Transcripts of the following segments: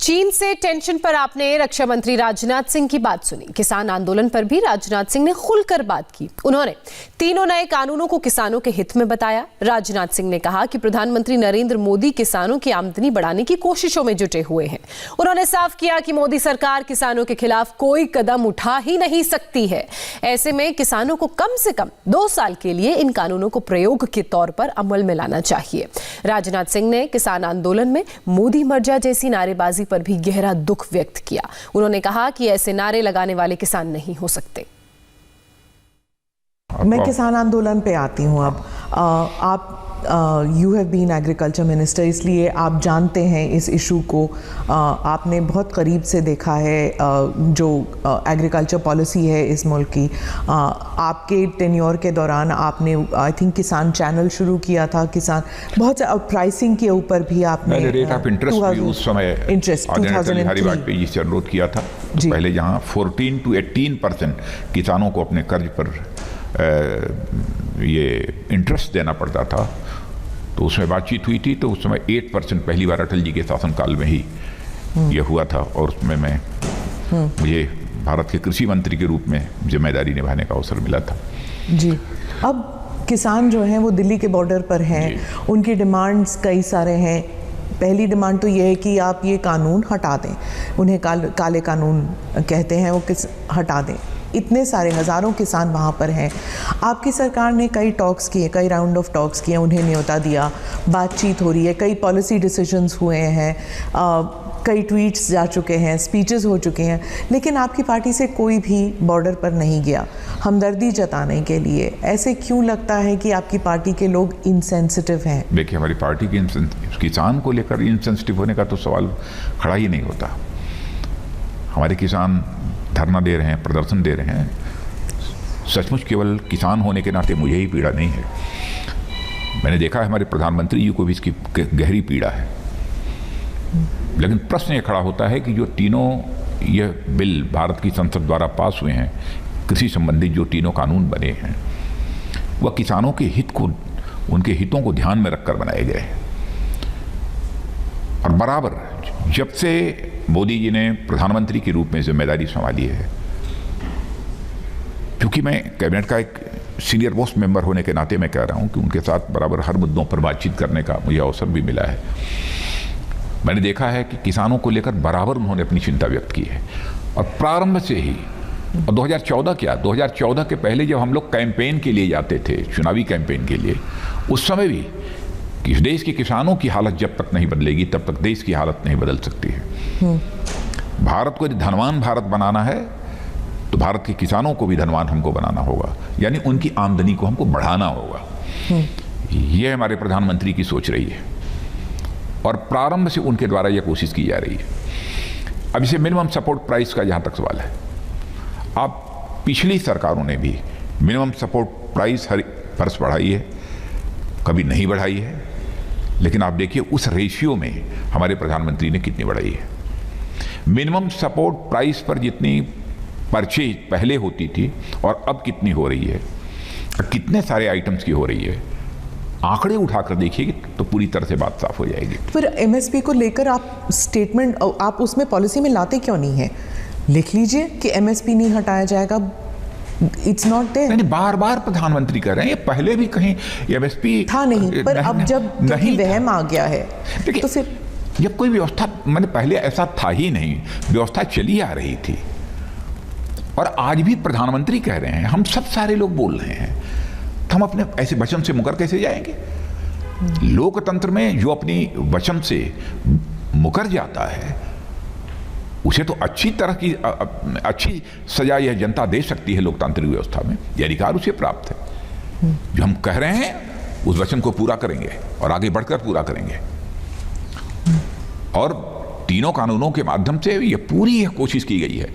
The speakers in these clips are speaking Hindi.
चीन से टेंशन पर आपने रक्षा मंत्री राजनाथ सिंह की बात सुनी। किसान आंदोलन पर भी राजनाथ सिंह ने खुलकर बात की। उन्होंने तीनों नए कानूनों को किसानों के हित में बताया। राजनाथ सिंह ने कहा कि प्रधानमंत्री नरेंद्र मोदी किसानों की आमदनी बढ़ाने की कोशिशों में जुटे हुए हैं। उन्होंने साफ किया कि मोदी सरकार किसानों के खिलाफ कोई कदम उठा ही नहीं सकती है। ऐसे में किसानों को कम से कम 2 साल के लिए इन कानूनों को प्रयोग के तौर पर अमल में लाना चाहिए। राजनाथ सिंह ने किसान आंदोलन में मोदी मर जा जैसी नारेबाजी पर भी गहरा दुख व्यक्त किया। उन्होंने कहा कि ऐसे नारे लगाने वाले किसान नहीं हो सकते। मैं किसान आंदोलन पे आती हूँ। अब आप you have been agriculture minister, इसलिए आप जानते हैं इस इशू को। आपने बहुत करीब से देखा है जो एग्रीकल्चर पॉलिसी है इस मुल्क की। आपके टेन्योर के दौरान आपने आई थिंक किसान चैनल शुरू किया था। किसान बहुत प्राइसिंग के ऊपर भी आपने रेट ऑफ इंटरेस्ट भी उस समय इंटरेस्ट 2003 वाजपेयी जी से अनुरोध किया था। तो पहले यहाँ 14 to 18% किसानों को अपने कर्ज पर ये इंटरेस्ट देना पड़ता था। तो उसमें बातचीत हुई थी। तो उस समय 8% पहली बार अटल जी के शासनकाल में ही ये हुआ था। और उसमें मुझे भारत के कृषि मंत्री के रूप में जिम्मेदारी निभाने का अवसर मिला था। जी, अब किसान जो हैं वो दिल्ली के बॉर्डर पर हैं। उनकी डिमांड्स कई सारे हैं। पहली डिमांड तो ये है कि आप ये कानून हटा दें। उन्हें काले कानून कहते हैं, वो हटा दें। इतने सारे हज़ारों किसान वहाँ पर हैं। आपकी सरकार ने कई टॉक्स किए, कई राउंड ऑफ टॉक्स किए, उन्हें न्योता दिया, बातचीत हो रही है, कई पॉलिसी डिसीजंस हुए हैं, कई ट्वीट्स जा चुके हैं, स्पीचेस हो चुके हैं, लेकिन आपकी पार्टी से कोई भी बॉर्डर पर नहीं गया हमदर्दी जताने के लिए। ऐसे क्यों लगता है कि आपकी पार्टी के लोग इनसेंसिटिव हैं? देखिए, हमारी पार्टी की किसान को लेकर इनसेंसिटिव होने का तो सवाल खड़ा ही नहीं होता। हमारे किसान धरना दे रहे हैं, प्रदर्शन दे रहे हैं। सचमुच केवल किसान होने के नाते मुझे ही पीड़ा नहीं है। मैंने देखा है हमारे प्रधानमंत्री जी को भी इसकी गहरी पीड़ा है। लेकिन प्रश्न ये खड़ा होता है कि जो तीनों ये बिल भारत की संसद द्वारा पास हुए हैं, कृषि संबंधी जो तीनों कानून बने हैं, वह किसानों के हित को, उनके हितों को ध्यान में रखकर बनाए गए हैं। और बराबर जब से मोदी जी ने प्रधानमंत्री के रूप में जिम्मेदारी संभाली है, क्योंकि मैं कैबिनेट का एक सीनियर मोस्ट मेंबर होने के नाते मैं कह रहा हूं कि उनके साथ बराबर हर मुद्दों पर बातचीत करने का मुझे अवसर भी मिला है। मैंने देखा है कि किसानों को लेकर बराबर उन्होंने अपनी चिंता व्यक्त की है। और प्रारंभ से ही, और 2014 के पहले जब हम लोग कैंपेन के लिए जाते थे, चुनावी कैंपेन के लिए, उस समय भी कि इस देश के किसानों की हालत जब तक नहीं बदलेगी तब तक देश की हालत नहीं बदल सकती है। भारत को यदि धनवान भारत बनाना है तो भारत के किसानों को भी धनवान हमको बनाना होगा, यानी उनकी आमदनी को हमको बढ़ाना होगा। यह हमारे प्रधानमंत्री की सोच रही है और प्रारंभ से उनके द्वारा यह कोशिश की जा रही है। अब इसे मिनिमम सपोर्ट प्राइस का जहाँ तक सवाल है, आप पिछली सरकारों ने भी मिनिमम सपोर्ट प्राइस हर वर्ष बढ़ाई है, कभी नहीं बढ़ाई है। लेकिन आप देखिए उस रेशियो में हमारे प्रधानमंत्री ने कितनी बढ़ाई है। मिनिमम सपोर्ट प्राइस पर जितनी परचेज पहले होती थी और अब कितनी हो रही है, कितने सारे आइटम्स की हो रही है, आंकड़े उठाकर देखिए तो पूरी तरह से बात साफ हो जाएगी। फिर एमएसपी को लेकर आप स्टेटमेंट, आप उसमें पॉलिसी में लाते क्यों नहीं है? लिख लीजिए कि एमएसपी नहीं हटाया जाएगा। It's not there. नहीं, बार बार प्रधानमंत्री कह रहे हैं, ये पहले भी कहीं एमएसपी था नहीं, पर अब जब वहम आ गया है तो फिर जब कोई व्यवस्था, मैंने पहले ऐसा था ही नहीं, व्यवस्था चली आ रही थी। और आज भी प्रधानमंत्री कह रहे हैं, हम सब सारे लोग बोल रहे हैं, तो हम अपने ऐसे वचन से मुकर कैसे जाएंगे? लोकतंत्र में जो अपनी वचन से मुकर जाता है उसे तो अच्छी तरह की अच्छी सजा यह जनता दे सकती है। लोकतांत्रिक व्यवस्था में यह अधिकार उसे प्राप्त है। जो हम कह रहे हैं उस वचन को पूरा करेंगे और आगे बढ़कर पूरा करेंगे। और तीनों कानूनों के माध्यम से यह पूरी कोशिश की गई है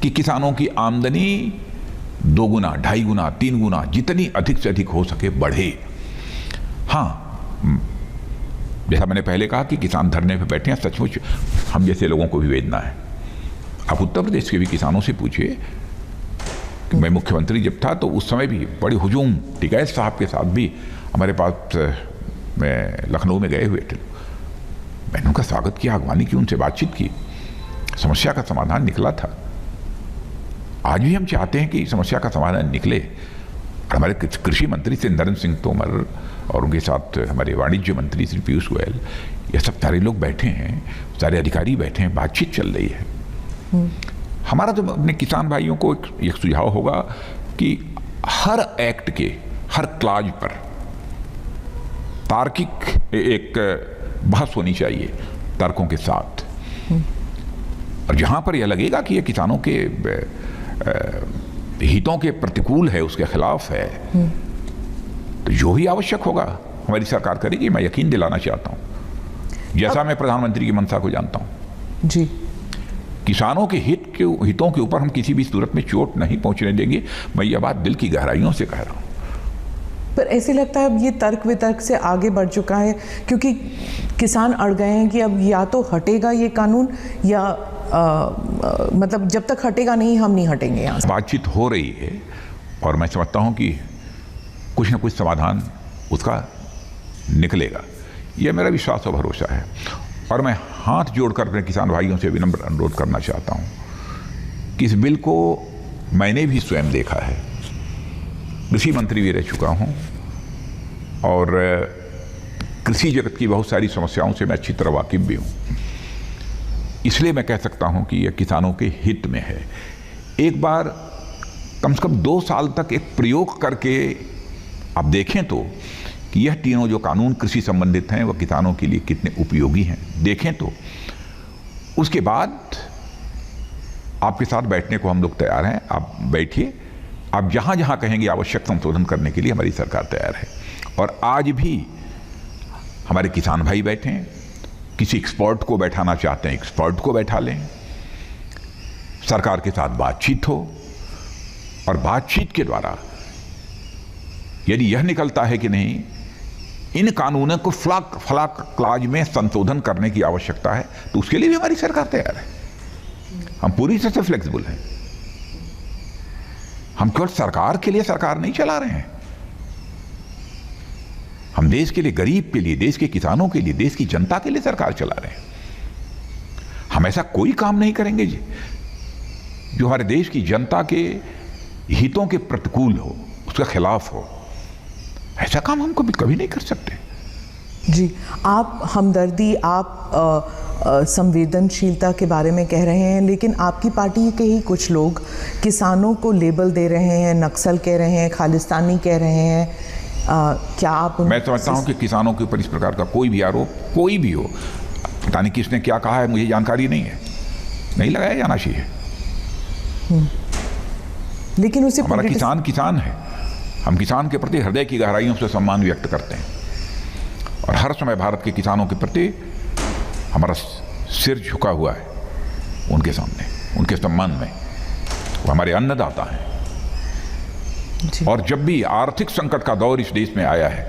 कि किसानों की आमदनी 2 गुना, 2.5 गुना, 3 गुना, जितनी अधिक से अधिक हो सके बढ़े। हाँ, जैसा मैंने पहले कहा कि किसान धरने पे बैठे हैं, सचमुच हम जैसे लोगों को भी वेदना है। आप उत्तर प्रदेश के भी किसानों से पूछिए कि मैं मुख्यमंत्री जब था तो उस समय भी बड़ी हुजूम, टिकैत साहब के साथ भी हमारे पास मैं लखनऊ में गए हुए थे। मैंने उनका स्वागत किया, अगवानी की, उनसे बातचीत की। समस्या का समाधान निकला था। आज भी हम चाहते हैं कि समस्या का समाधान निकले। हमारे कृषि मंत्री श्री नरेंद्र सिंह तोमर और उनके साथ हमारे वाणिज्य मंत्री श्री पीयूष गोयल, ये सब सारे लोग बैठे हैं, सारे अधिकारी बैठे हैं, बातचीत चल रही है। हमारा तो अपने किसान भाइयों को एक सुझाव होगा कि हर एक्ट के हर क्लाज पर तार्किक एक बहस होनी चाहिए, तर्कों के साथ। और जहां पर यह लगेगा कि यह किसानों के हितों के प्रतिकूल है, उसके खिलाफ है, तो जो भी आवश्यक होगा हमारी सरकार करेगी। मैं यकीन दिलाना चाहता हूं, जैसा मैं प्रधानमंत्री की मंशा को जानता हूं जी, किसानों के हितों के ऊपर हम किसी भी सूरत में चोट नहीं पहुंचने देंगे। मैं यह बात दिल की गहराइयों से कह रहा हूं। पर ऐसे लगता है अब ये तर्क वितर्क से आगे बढ़ चुका है, क्योंकि किसान अड़ गए हैं कि अब या तो हटेगा ये कानून या मतलब जब तक हटेगा नहीं हम नहीं हटेंगे यहाँ से। बातचीत हो रही है और मैं समझता हूं कि कुछ न कुछ समाधान उसका निकलेगा, यह मेरा विश्वास और भरोसा है। और मैं हाथ जोड़कर अपने किसान भाइयों से विनम्र अनुरोध करना चाहता हूं कि इस बिल को मैंने भी स्वयं देखा है, कृषि मंत्री भी रह चुका हूं और कृषि जगत की बहुत सारी समस्याओं से मैं अच्छी तरह वाकिफ भी हूं। इसलिए मैं कह सकता हूं कि यह किसानों के हित में है। एक बार कम से कम 2 साल तक एक प्रयोग करके आप देखें तो कि यह तीनों जो कानून कृषि संबंधित हैं वह किसानों के लिए कितने उपयोगी हैं, देखें तो उसके बाद आपके साथ बैठने को हम लोग तैयार हैं। आप बैठिए, आप जहां जहां कहेंगे आवश्यक संशोधन करने के लिए हमारी सरकार तैयार है। और आज भी हमारे किसान भाई बैठे हैं, किसी एक्सपर्ट को बैठाना चाहते हैं एक्सपर्ट को बैठा लें, सरकार के साथ बातचीत हो और बातचीत के द्वारा यदि यह निकलता है कि नहीं इन कानूनों को फला क्लाज में संशोधन करने की आवश्यकता है, तो उसके लिए भी हमारी सरकार तैयार है। हम पूरी तरह से फ्लेक्सिबल हैं। हम केवल सरकार के लिए सरकार नहीं चला रहे हैं, हम देश के लिए, गरीब के लिए, देश के किसानों के लिए, देश की जनता के लिए सरकार चला रहे हैं। हम ऐसा कोई काम नहीं करेंगे जी जो हमारे देश की जनता के हितों के प्रतिकूल हो, उसके खिलाफ हो। ऐसा काम हम कभी नहीं कर सकते। जी, आप हमदर्दी, आप संवेदनशीलता के बारे में कह रहे हैं, लेकिन आपकी पार्टी के ही कुछ लोग किसानों को लेबल दे रहे हैं, नक्सल कह रहे हैं, खालिस्तानी कह रहे हैं। क्या आप मैं समझता हूं कि किसानों के ऊपर इस प्रकार का कोई भी आरोप कोई भी हो, पता नहीं किसने क्या कहा है, मुझे जानकारी नहीं है, नहीं लगाया जाना चाहिए। लेकिन उसे हमारा किसान किसान है, हम किसान के प्रति हृदय की गहराइयों से सम्मान व्यक्त करते हैं और हर समय भारत के किसानों के प्रति हमारा सिर झुका हुआ है उनके सामने, उनके सम्मान में। वो हमारे अन्नदाता हैं। और जब भी आर्थिक संकट का दौर इस देश में आया है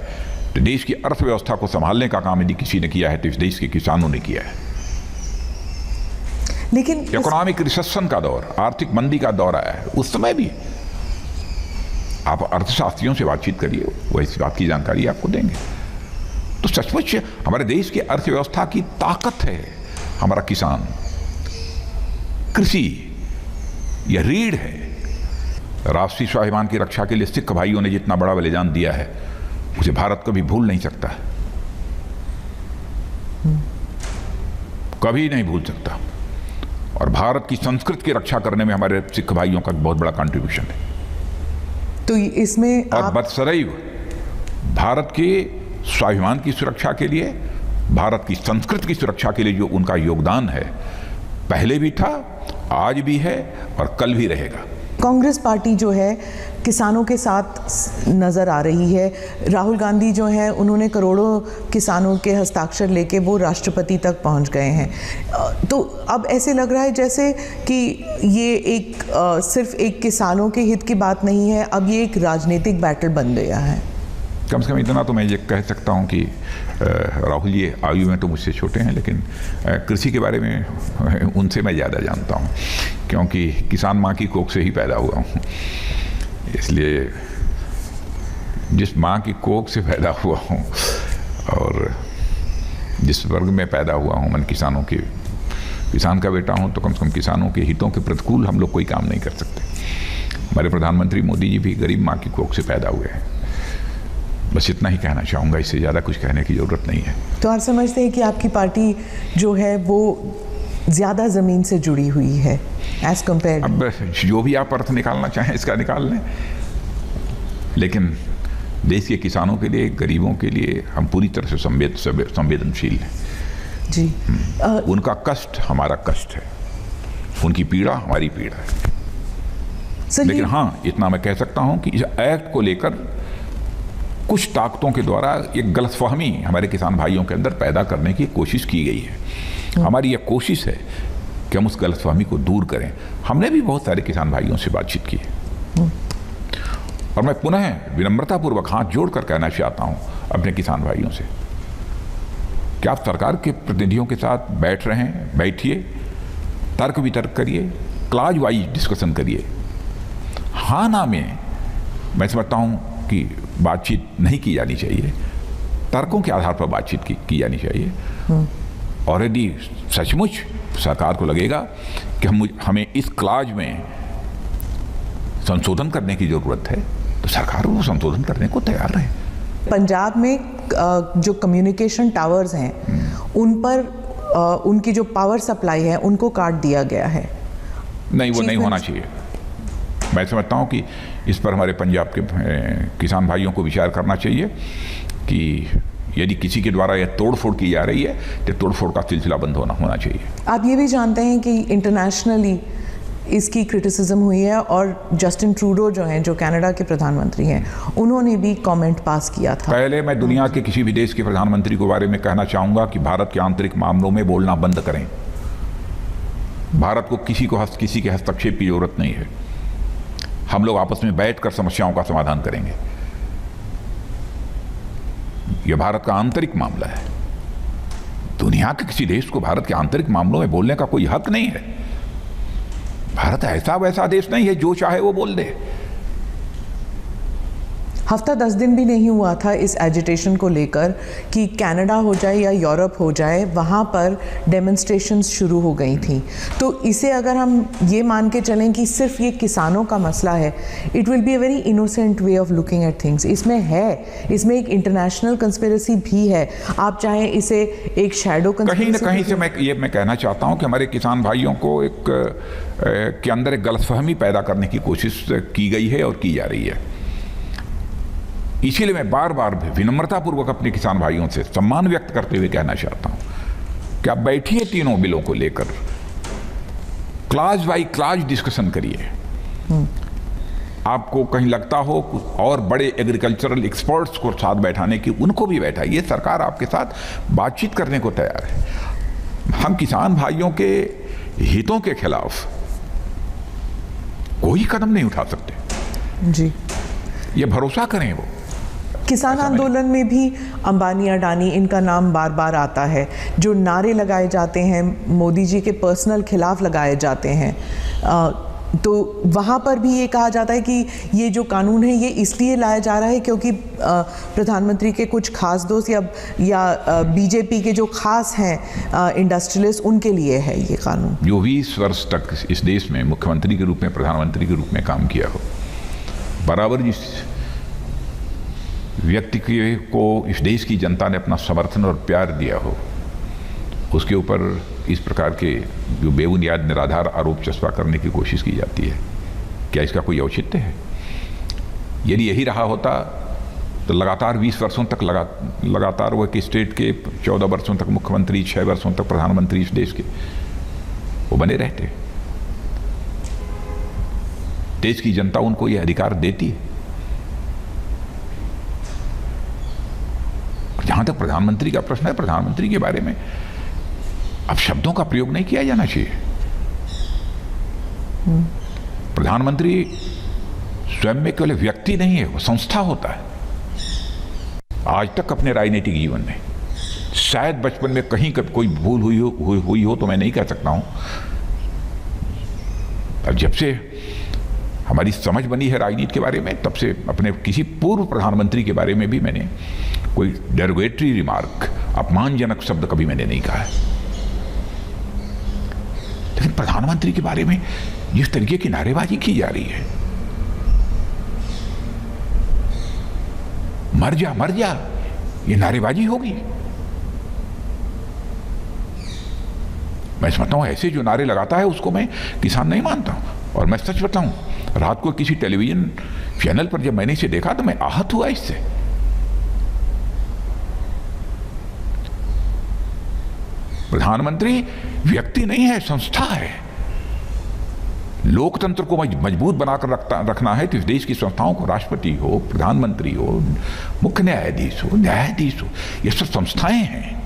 तो देश की अर्थव्यवस्था को संभालने का काम यदि किसी ने किया है तो इस देश के किसानों ने किया है। लेकिन इकोनॉमिक रिसेशन का दौर, आर्थिक मंदी का दौर आया है, उस समय भी आप अर्थशास्त्रियों से बातचीत करिए, वो इस बात की जानकारी आपको देंगे। तो सचमुच हमारे देश की अर्थव्यवस्था की ताकत है हमारा किसान। कृषि यह रीढ़ है। राष्ट्रीय स्वाभिमान की रक्षा के लिए सिख भाइयों ने जितना बड़ा बलिदान दिया है उसे भारत कभी भूल नहीं सकता, कभी नहीं भूल सकता। और भारत की संस्कृति की रक्षा करने में हमारे सिख भाइयों का बहुत बड़ा कंट्रीब्यूशन है। तो इसमें और बदसदैव भारत के स्वाभिमान की सुरक्षा के लिए, भारत की संस्कृति की सुरक्षा के लिए जो उनका योगदान है, पहले भी था, आज भी है और कल भी रहेगा। कांग्रेस पार्टी जो है किसानों के साथ नज़र आ रही है। राहुल गांधी जो है उन्होंने करोड़ों किसानों के हस्ताक्षर लेके वो राष्ट्रपति तक पहुंच गए हैं। तो अब ऐसे लग रहा है जैसे कि ये एक सिर्फ एक किसानों के हित की बात नहीं है, अब ये एक राजनीतिक बैटल बन गया है। कम से कम इतना तो मैं ये कह सकता हूँ कि राहुल जी आयु में तो मुझसे छोटे हैं, लेकिन कृषि के बारे में उनसे मैं ज़्यादा जानता हूँ, क्योंकि किसान माँ की कोख से ही पैदा हुआ हूँ। इसलिए जिस माँ की कोख से पैदा हुआ हूँ और जिस वर्ग में पैदा हुआ हूँ, मैं किसानों की किसान का बेटा हूँ तो कम से कम किसानों के हितों के प्रतिकूल हम लोग कोई काम नहीं कर सकते। हमारे प्रधानमंत्री मोदी जी भी गरीब माँ की कोख से पैदा हुए हैं। बस इतना ही कहना चाहूँगा, इससे ज़्यादा कुछ कहने की ज़रूरत नहीं है। तो आप समझते हैं कि आपकी पार्टी जो है वो ज़्यादा ज़मीन से जुड़ी हुई है एज कम्पेयर? अब जो भी आप अर्थ निकालना चाहें इसका निकाल लें, लेकिन देश के किसानों के लिए, गरीबों के लिए हम पूरी तरह से संवेदनशील हैं जी। उनका कष्ट हमारा कष्ट है, उनकी पीड़ा हमारी पीड़ा है। लेकिन हाँ, इतना मैं कह सकता हूं कि इस एक्ट को लेकर कुछ ताकतों के द्वारा एक गलतफहमी हमारे किसान भाइयों के अंदर पैदा करने की कोशिश की गई है। हमारी यह कोशिश है कि हम उस गलतफहमी को दूर करें। हमने भी बहुत सारे किसान भाइयों से बातचीत की है और मैं पुनः विनम्रतापूर्वक हाथ जोड़कर कहना चाहता हूं अपने किसान भाइयों से कि आप सरकार के प्रतिनिधियों के साथ बैठ रहे हैं, बैठिए, तर्क वितर्क करिए, क्लाज वाइज डिस्कशन करिए। हाँ ना में मैं समझता हूं कि बातचीत नहीं की जानी चाहिए, तर्कों के आधार पर बातचीत की जानी चाहिए। और यदि सचमुच सरकार को लगेगा कि हमें इस क्लाज में संशोधन करने की ज़रूरत है तो सरकार वो संशोधन करने को तैयार रहे। पंजाब में जो कम्युनिकेशन टावर्स हैं उन पर उनकी जो पावर सप्लाई है उनको काट दिया गया है। नहीं, वो नहीं होना चाहिए। मैं समझता हूँ कि इस पर हमारे पंजाब के किसान भाइयों को विचार करना चाहिए कि यदि किसी के द्वारा यह तोड़फोड़ की जा रही है तो तोड़फोड़ का सिलसिला बंद होना चाहिए। आप ये भी जानते हैं कि इंटरनेशनली इसकी क्रिटिसिज्म हुई है और जस्टिन ट्रूडो जो हैं, जो कनाडा के प्रधानमंत्री हैं, उन्होंने भी कमेंट पास किया था। पहले मैं दुनिया के किसी भी देश के प्रधानमंत्री के बारे में कहना चाहूँगा कि भारत के आंतरिक मामलों में बोलना बंद करें। भारत को किसी के हस्तक्षेप की जरूरत नहीं है। हम लोग आपस में बैठकर समस्याओं का समाधान करेंगे। यह भारत का आंतरिक मामला है। दुनिया के किसी देश को भारत के आंतरिक मामलों में बोलने का कोई हक नहीं है। भारत ऐसा वैसा देश नहीं है जो चाहे वो बोल दे। हफ्ता 10 दिन भी नहीं हुआ था इस एजिटेशन को लेकर कि कनाडा हो जाए या यूरोप हो जाए, वहाँ पर डेमोन्स्ट्रेशंस शुरू हो गई थी। तो इसे अगर हम ये मान के चलें कि सिर्फ ये किसानों का मसला है, it will be a very innocent way of looking at things. इसमें एक इंटरनेशनल कंस्पिरेसी भी है। आप चाहे इसे एक शैडो कहीं न कहीं से मैं कहना चाहता हूँ कि हमारे किसान भाइयों को के अंदर एक गलतफहमी पैदा करने की कोशिश की गई है और की जा रही है। इसीलिए मैं बार बार विनम्रतापूर्वक अपने किसान भाइयों से सम्मान व्यक्त करते हुए कहना चाहता हूं कि आप बैठिए, तीनों बिलों को लेकर क्लास बाई क्लास डिस्कशन करिए। आपको कहीं लगता हो और बड़े एग्रीकल्चरल एक्सपर्ट्स को साथ बैठाने की, उनको भी बैठाइए। सरकार आपके साथ बातचीत करने को तैयार है। हम किसान भाइयों के हितों के खिलाफ कोई कदम नहीं उठा सकते जी। ये भरोसा करें। वो किसान आंदोलन में भी अंबानी, अडानी, इनका नाम बार बार आता है। जो नारे लगाए जाते हैं मोदी जी के पर्सनल खिलाफ लगाए जाते हैं, तो वहाँ पर भी ये कहा जाता है कि ये जो कानून है ये इसलिए लाया जा रहा है क्योंकि प्रधानमंत्री के कुछ खास दोस्त या बीजेपी के जो खास हैं इंडस्ट्रियलिस्ट, उनके लिए है ये कानून। जो 20 वर्ष तक इस देश में मुख्यमंत्री के रूप में, प्रधानमंत्री के रूप में काम किया हो, बराबर जिस व्यक्ति को इस देश की जनता ने अपना समर्थन और प्यार दिया हो, उसके ऊपर इस प्रकार के जो बेबुनियाद निराधार आरोप चस्पा करने की कोशिश की जाती है, क्या इसका कोई औचित्य है? यदि यही रहा होता तो लगातार 20 वर्षों तक लगातार वो एक स्टेट के 14 वर्षों तक मुख्यमंत्री, 6 वर्षों तक प्रधानमंत्री इस देश के वो बने रहते। देश की जनता उनको ये अधिकार देती है। जहां तक प्रधानमंत्री का प्रश्न है, प्रधानमंत्री के बारे में अब शब्दों का प्रयोग नहीं किया जाना चाहिए। प्रधानमंत्री स्वयं में केवल व्यक्ति नहीं है, वो संस्था होता है। आज तक अपने राजनीतिक जीवन में शायद बचपन में कहीं कोई भूल हुई हो तो मैं नहीं कह सकता हूं। अब जब से हमारी समझ बनी है राजनीति के बारे में, तब से अपने किसी पूर्व प्रधानमंत्री के बारे में भी मैंने कोई डेरोगेटरी रिमार्क, अपमानजनक शब्द कभी मैंने नहीं कहा है। प्रधानमंत्री के बारे में जिस तरीके की नारेबाजी की जा रही है, मर जा, ये नारेबाजी होगी। मैं समझता हूं ऐसे जो नारे लगाता है उसको मैं किसान नहीं मानता हूं। और मैं सच बताऊं, रात को किसी टेलीविजन चैनल पर जब मैंने इसे देखा तो मैं आहत हुआ इससे। प्रधानमंत्री व्यक्ति नहीं है, संस्था है। लोकतंत्र को मजबूत बनाकर रखना है तो इस देश की संस्थाओं को, राष्ट्रपति हो, प्रधानमंत्री हो, मुख्य न्यायाधीश हो, ये सब संस्थाएं हैं।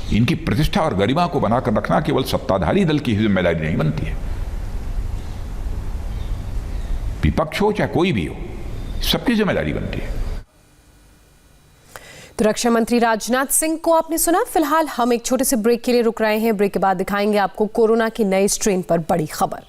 इनकी प्रतिष्ठा और गरिमा को बनाकर रखना केवल सत्ताधारी दल की जिम्मेदारी नहीं बनती है। विपक्ष हो चाहे कोई भी हो, सबकी जिम्मेदारी बनती है। तो रक्षा मंत्री राजनाथ सिंह को आपने सुना। फिलहाल हम एक छोटे से ब्रेक के लिए रुक रहे हैं। ब्रेक के बाद दिखाएंगे आपको कोरोना की नई स्ट्रेन पर बड़ी खबर।